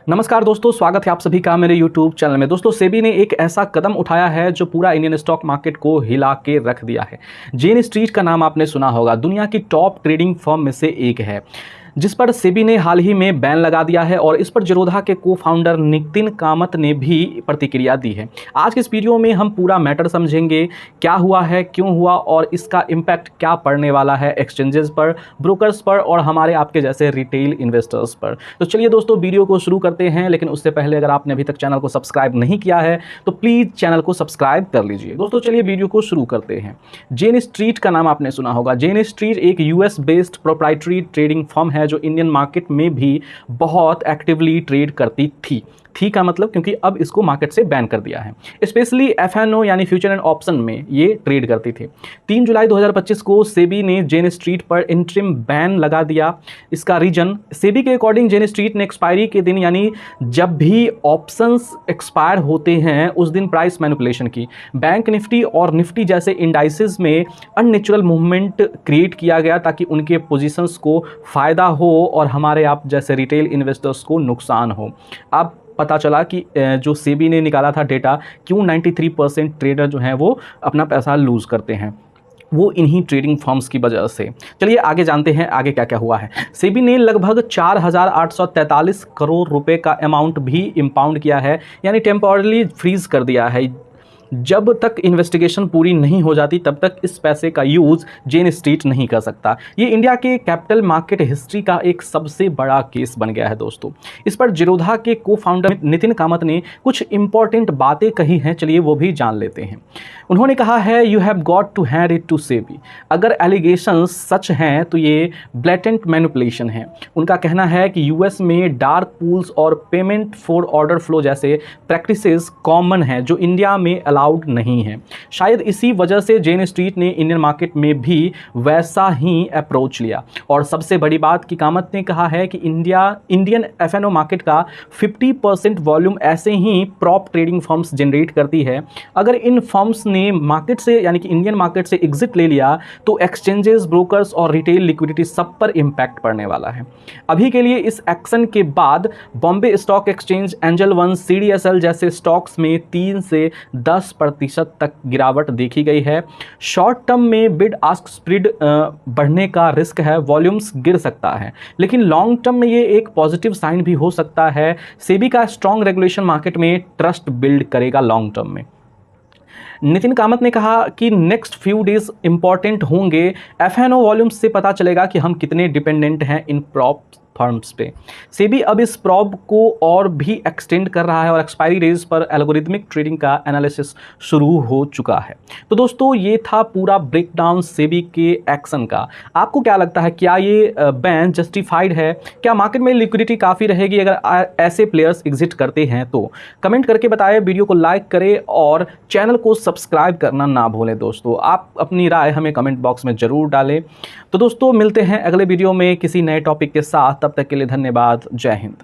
नमस्कार दोस्तों, स्वागत है आप सभी का मेरे YouTube चैनल में। दोस्तों, सेबी ने एक ऐसा कदम उठाया है जो पूरा इंडियन स्टॉक मार्केट को हिला के रख दिया है। जेन स्ट्रीट का नाम आपने सुना होगा, दुनिया की टॉप ट्रेडिंग फर्म में से एक है, जिस पर सेबी ने हाल ही में बैन लगा दिया है और इस पर ज़ीरोधा के को फाउंडर नितिन कामत ने भी प्रतिक्रिया दी है। आज के इस वीडियो में हम पूरा मैटर समझेंगे, क्या हुआ है, क्यों हुआ और इसका इम्पैक्ट क्या पड़ने वाला है एक्सचेंजेस पर, ब्रोकर्स पर और हमारे आपके जैसे रिटेल इन्वेस्टर्स पर। तो चलिए दोस्तों, वीडियो को शुरू करते हैं, लेकिन उससे पहले अगर आपने अभी तक चैनल को सब्सक्राइब नहीं किया है तो प्लीज़ चैनल को सब्सक्राइब कर लीजिए। दोस्तों चलिए वीडियो को शुरू करते हैं। जेन स्ट्रीट का नाम आपने सुना होगा। जेन स्ट्रीट एक US based proprietary trading firm है जो इंडियन मार्केट में भी बहुत एक्टिवली ट्रेड करती थी का मतलब क्योंकि अब इसको मार्केट से बैन कर दिया है। स्पेशली एफएनओ यानी फ्यूचर एंड ऑप्शन में ये ट्रेड करती थी। 3 जुलाई 2025 को सेबी ने जेन स्ट्रीट पर इंटरिम बैन लगा दिया। इसका रीजन, सेबी के अकॉर्डिंग जेन स्ट्रीट ने एक्सपायरी के दिन यानी जब भी ऑप्शंस एक्सपायर होते हैं उस दिन प्राइस मैनिपुलेशन की, बैंक निफ्टी और निफ्टी जैसे इंडाइसेस में अननेचुरल मूवमेंट क्रिएट किया गया ताकि उनके पोजीशंस को फ़ायदा हो और हमारे आप जैसे रिटेल इन्वेस्टर्स को नुकसान हो। अब पता चला कि जो सेबी ने निकाला था डेटा, क्यों 93% ट्रेडर जो हैं वो अपना पैसा लूज़ करते हैं, वो इन्हीं ट्रेडिंग फर्म्स की वजह से। चलिए आगे जानते हैं आगे क्या क्या हुआ है। सेबी ने लगभग 4,843 करोड़ रुपए का अमाउंट भी इम्पाउंड किया है, यानी टेम्परली फ्रीज कर दिया है। जब तक इन्वेस्टिगेशन पूरी नहीं हो जाती तब तक इस पैसे का यूज़ जेन स्ट्रीट नहीं कर सकता। ये इंडिया के कैपिटल मार्केट हिस्ट्री का एक सबसे बड़ा केस बन गया है दोस्तों। इस पर ज़ीरोधा के को फाउंडर नितिन कामत ने कुछ इंपॉर्टेंट बातें कही हैं, चलिए वो भी जान लेते हैं। उन्होंने कहा है, you have got to hand it to SEBI. अगर एलिगेशंस सच हैं तो ये ब्लैटेंट मैनिपुलेशन है। उनका कहना है कि यूएस में डार्क पूल्स और पेमेंट फॉर ऑर्डर फ्लो जैसे प्रैक्टिसेस कॉमन हैं जो इंडिया में अलाउड नहीं है। शायद इसी वजह से जेन स्ट्रीट ने इंडियन मार्केट में भी वैसा ही अप्रोच लिया। और सबसे बड़ी बात कि कामत ने कहा है कि इंडियन एफएनओ मार्केट का 50% वॉल्यूम ऐसे ही प्रॉप ट्रेडिंग फर्म्स जनरेट करती है। अगर इन फर्म्स ने मार्केट से यानी कि इंडियन मार्केट से एग्जिट ले लिया तो एक्सचेंजेस, ब्रोकर्स और रिटेल लिक्विडिटी सब पर इंपैक्ट पड़ने वाला है। अभी के लिए इस एक्शन के बाद Bombay stock exchange, angel one, CDSL जैसे स्टॉक्स में 3 से 10% तक गिरावट देखी गई है। शॉर्ट टर्म में बिड आस्क स्प्रेड बढ़ने का रिस्क है, वॉल्यूम्स गिर सकता है, लेकिन लॉन्ग टर्म में ये एक पॉजिटिव साइन भी हो सकता है। सेबी का स्ट्रॉन्ग रेगुलेशन मार्केट में ट्रस्ट बिल्ड करेगा लॉन्ग टर्म में। नितिन कामत ने कहा कि नेक्स्ट फ्यू डेज इंपॉर्टेंट होंगे। एफएनओ वॉल्यूम्स से पता चलेगा कि हम कितने डिपेंडेंट हैं इन प्रॉप फर्म्स पे। सेबी अब इस प्रॉब को और भी एक्सटेंड कर रहा है और एक्सपायरी डेज पर एल्गोरिथमिक ट्रेडिंग का एनालिसिस शुरू हो चुका है। तो दोस्तों ये था पूरा ब्रेकडाउन सेबी के एक्शन का। आपको क्या लगता है, क्या ये बैन जस्टिफाइड है? क्या मार्केट में लिक्विडिटी काफ़ी रहेगी अगर ऐसे प्लेयर्स एग्जिट करते हैं? तो कमेंट करके बताएं, वीडियो को लाइक करें और चैनल को सब्सक्राइब करना ना भूलें। दोस्तों आप अपनी राय हमें कमेंट बॉक्स में ज़रूर डालें। तो दोस्तों मिलते हैं अगले वीडियो में किसी नए टॉपिक के साथ, तब तक के लिए धन्यवाद। जय हिंद।